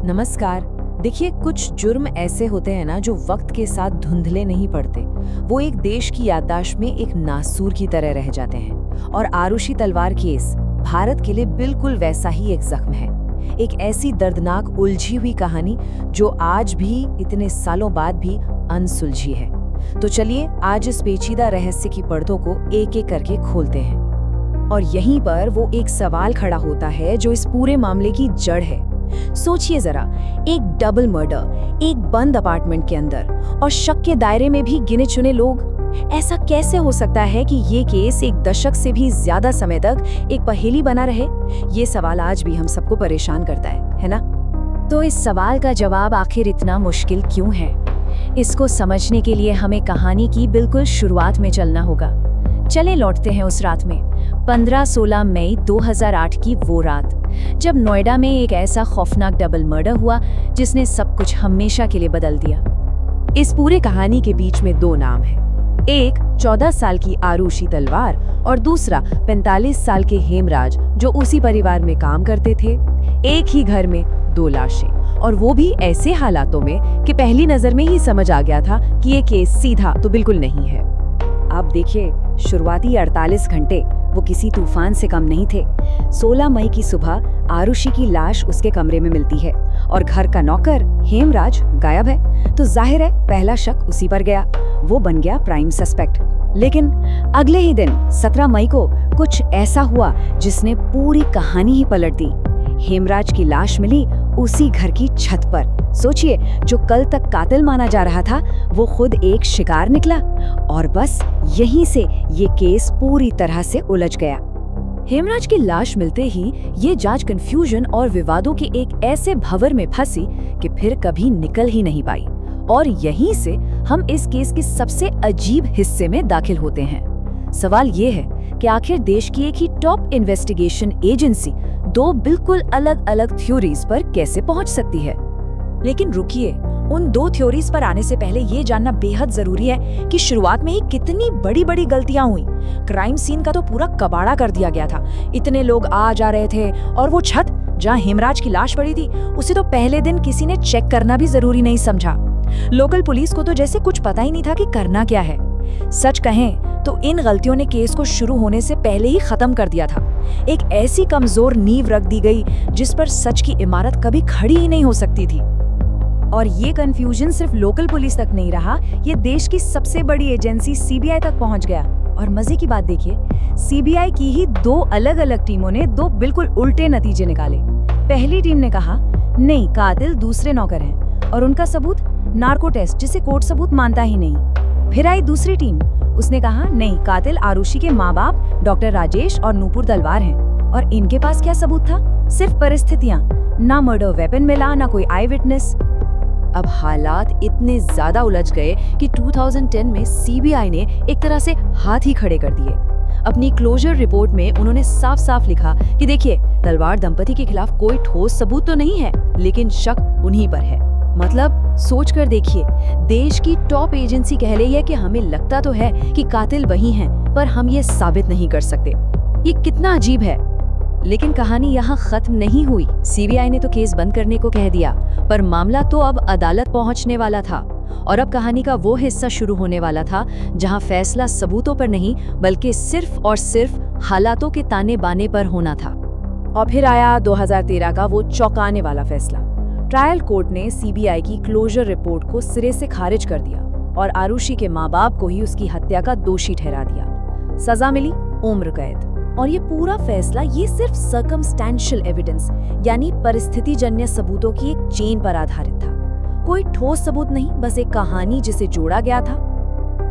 नमस्कार। देखिए, कुछ जुर्म ऐसे होते हैं ना जो वक्त के साथ धुंधले नहीं पड़ते। वो एक देश की याददाश्त में एक नासूर की तरह रह जाते हैं। और आरुषि तलवार केस भारत के लिए बिल्कुल वैसा ही एक जख्म है। एक ऐसी दर्दनाक उलझी हुई कहानी जो आज भी इतने सालों बाद भी अनसुलझी है। तो चलिए आज इस पेचीदा रहस्य की परतों को एक एक करके खोलते हैं। और यहीं पर वो एक सवाल खड़ा होता है जो इस पूरे मामले की जड़ है। सोचिए जरा, एक डबल मर्डर एक बंद अपार्टमेंट के अंदर और शक के दायरे में भी गिने चुने लोग। ऐसा कैसे हो सकता है कि ये केस एक दशक से भी ज्यादा समय तक एक पहेली बना रहे? ये सवाल आज भी हम सबको परेशान करता है ना? तो इस सवाल का जवाब आखिर इतना मुश्किल क्यों है, इसको समझने के लिए हमें कहानी की बिल्कुल शुरुआत में चलना होगा। चले लौटते हैं उस रात में, 15-16 मई 2008 की वो रात, जब नोएडा में एक ऐसा खौफनाक डबल मर्डर हुआ जिसने सब कुछ हमेशा के लिए बदल दिया। इस पूरे कहानी के बीच में दो नाम हैं। एक 14 साल की आरुषि तलवार और दूसरा 45 साल के हेमराज, जो उसी परिवार में काम करते थे। एक ही घर में दो लाशें, और वो भी ऐसे हालातों में कि पहली नजर में ही समझ आ गया था कि ये केस सीधा तो बिल्कुल नहीं है। आप देखिए, शुरुआती 48 घंटे वो किसी तूफान से कम नहीं थे। 16 मई की सुबह आरुषि की लाश उसके कमरे में मिलती है और घर का नौकर हेमराज गायब है। तो जाहिर है पहला शक उसी पर गया, वो बन गया प्राइम सस्पेक्ट। लेकिन अगले ही दिन 17 मई को कुछ ऐसा हुआ जिसने पूरी कहानी ही पलट दी। हेमराज की लाश मिली उसी घर की छत पर। सोचिए, जो कल तक कातिल माना जा रहा था वो खुद एक शिकार निकला। और बस यहीं से ये केस पूरी तरह से उलझ गया। हेमराज की लाश मिलते ही ये जांच कंफ्यूजन और विवादों के एक ऐसे भंवर में फंसी कि फिर कभी निकल ही नहीं पाई। और यहीं से हम इस केस के सबसे अजीब हिस्से में दाखिल होते हैं। सवाल ये है कि आखिर देश की एक ही टॉप इन्वेस्टिगेशन एजेंसी दो बिल्कुल अलग अलग थ्योरीज पर कैसे पहुंच सकती है? लेकिन रुकिए, उन दो थ्योरीज पर आने से पहले ये जानना बेहद जरूरी है कि शुरुआत में ही कितनी बड़ी बड़ी गलतियां हुई। क्राइम सीन का तो पूरा कबाड़ा कर दिया गया था। इतने लोग आ जा रहे थे, और वो छत जहां हेमराज की लाश पड़ी थी उसे तो पहले दिन किसी ने चेक करना भी जरूरी नहीं समझा। लोकल पुलिस को तो जैसे कुछ पता ही नहीं था कि करना क्या है। सच कहें तो इन गलतियों ने केस को शुरू होने से पहले ही खत्म कर दिया था। एक ऐसी कमजोर नींव रख दी गई जिस पर सच की इमारत कभी खड़ी ही नहीं हो सकती थी। और ये कंफ्यूजन सिर्फ लोकल पुलिस तक नहीं रहा, ये देश की सबसे बड़ी एजेंसी सीबीआई तक पहुंच गया। और मजे की बात देखिए, सीबीआई की ही दो अलग अलग टीमों ने दो बिल्कुल उल्टे नतीजे निकाले। पहली टीम ने कहा नहीं, कातिल दूसरे नौकर हैं, और उनका सबूत नार्को टेस्ट, जिसे कोर्ट सबूत मानता ही नहीं। फिर आई दूसरी टीम, उसने कहा नहीं, कातिल आरुषि के माँ बाप डॉक्टर राजेश और नूपुर तलवार हैं, और इनके पास क्या सबूत था? सिर्फ परिस्थितियां, ना मर्डर वेपन मिला, ना कोई आई विटनेस। अब हालात इतने ज्यादा उलझ गए कि 2010 में सीबीआई ने एक तरह से हाथ ही खड़े कर दिए। अपनी क्लोजर रिपोर्ट में उन्होंने साफ साफ लिखा कि देखिए, तलवार दंपति के खिलाफ कोई ठोस सबूत तो नहीं है, लेकिन शक उन्हीं पर है। मतलब सोच कर देखिए, देश की टॉप एजेंसी कह रही है कि हमें लगता तो है कि कातिल वही हैं, पर हम ये साबित नहीं कर सकते। ये कितना अजीब है। लेकिन कहानी यहाँ खत्म नहीं हुई। सीबीआई ने तो केस बंद करने को कह दिया, पर मामला तो अब अदालत पहुंचने वाला था। और अब कहानी का वो हिस्सा शुरू होने वाला था जहां फैसला सबूतों पर नहीं, बल्कि सिर्फ और सिर्फ हालातों के ताने बाने पर होना था। और फिर आया 2013 का वो चौंकाने वाला फैसला। ट्रायल कोर्ट ने सीबीआई की क्लोजर रिपोर्ट को सिरे से खारिज कर दिया और आरुषि के माँ बाप को ही उसकी हत्या का दोषी ठहरा दिया। सजा मिली उम्र कैद। और ये पूरा फैसला ये सिर्फ सर्कमस्टेंशियल एविडेंस यानी परिस्थितिजन्य सबूतों की एक चेन पर आधारित था। कोई ठोस सबूत नहीं, बस एक कहानी जिसे जोड़ा गया था।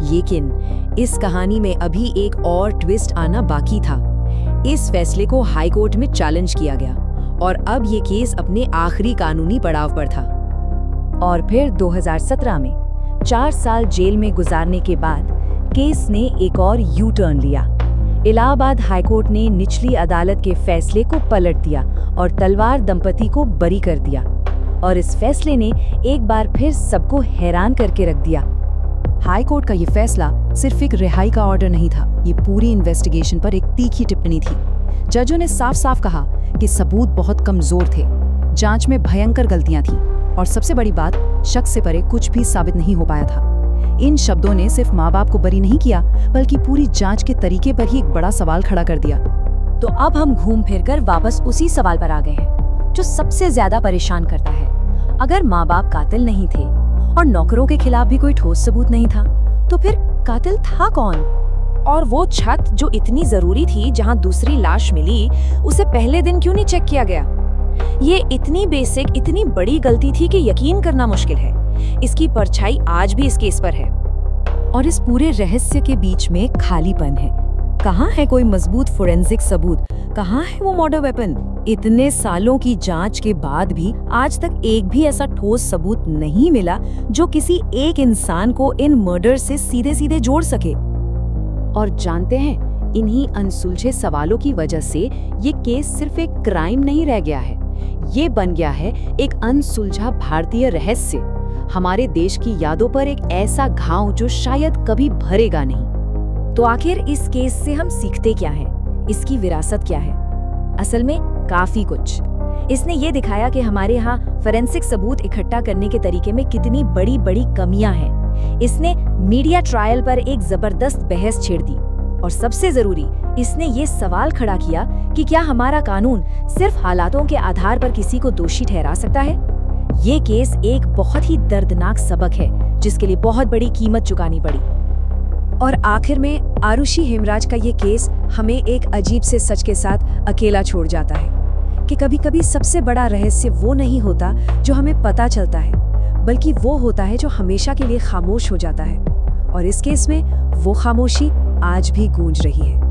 लेकिन इस कहानी में अभी एक और ट्विस्ट आना बाकी था। इस फैसले को हाई कोर्ट में चैलेंज किया गया और अब ये केस अपने आखिरी कानूनी पड़ाव पर था। और फिर 2017 में 4 साल जेल में गुजारने के बाद केस ने एक और यू टर्न लिया। इलाहाबाद हाईकोर्ट ने निचली अदालत के फैसले को पलट दिया और तलवार दंपति को बरी कर दिया। और इस फैसले ने एक बार फिर सबको हैरान करके रख दिया। हाई कोर्ट का ये फैसला सिर्फ एक रिहाई का ऑर्डर नहीं था, ये पूरी इन्वेस्टिगेशन पर एक तीखी टिप्पणी थी। जजों ने साफ साफ कहा कि सबूत बहुत कमजोर थे, जांच में भयंकर गलतियां थीं और सबसे बड़ी बात, शक से परे कुछ भी साबित नहीं हो पाया था। इन शब्दों ने सिर्फ माँ बाप को बरी नहीं किया, बल्कि पूरी जांच के तरीके पर ही एक बड़ा सवाल खड़ा कर दिया। तो अब हम घूम फिरकर वापस उसी सवाल पर आ गए हैं जो सबसे ज्यादा परेशान करता है। अगर माँ बाप कातिल नहीं थे और नौकरों के खिलाफ भी कोई ठोस सबूत नहीं था, तो फिर कातिल था कौन? और वो छत जो इतनी जरूरी थी, जहां दूसरी लाश मिली, उसे पहले दिन क्यों नहीं चेक किया गया? ये इतनी बेसिक, इतनी बड़ी गलती थी कि यकीन करना मुश्किल है। इसकी परछाई आज भी इस केस पर है। और इस पूरे रहस्य के बीच में खालीपन है। कहाँ है कोई मजबूत फोरेंसिक सबूत? कहाँ है वो मर्डर वेपन? इतने सालों की जांच के बाद भी आज तक एक भी ऐसा ठोस सबूत नहीं मिला जो किसी एक इंसान को इन मर्डर से सीधे सीधे जोड़ सके। और जानते हैं, इन्हीं अनसुलझे सवालों की वजह से ये केस सिर्फ एक क्राइम नहीं रह गया है, ये बन गया है एक अनसुलझा भारतीय रहस्य, हमारे देश की यादों पर एक ऐसा घाव जो शायद कभी भरेगा नहीं। तो आखिर इस केस से हम सीखते क्या हैं? इसकी विरासत क्या है? असल में काफी कुछ। इसने ये दिखाया कि हमारे यहाँ फोरेंसिक सबूत इकट्ठा करने के तरीके में कितनी बड़ी बड़ी कमियां हैं। इसने मीडिया ट्रायल पर एक जबरदस्त बहस छेड़ दी और सबसे जरूरी, इसने ये सवाल खड़ा किया कि क्या हमारा कानून सिर्फ हालातों के आधार पर किसी को दोषी ठहरा सकता है? ये केस एक बहुत ही दर्दनाक सबक है जिसके लिए बहुत बड़ी कीमत चुकानी पड़ी। और आखिर में आरुषि हेमराज का ये केस हमें एक अजीब से सच के साथ अकेला छोड़ जाता है कि कभी-कभी सबसे बड़ा रहस्य वो नहीं होता जो हमें पता चलता है, बल्कि वो होता है जो हमेशा के लिए खामोश हो जाता है। और इस केस में वो खामोशी आज भी गूंज रही है।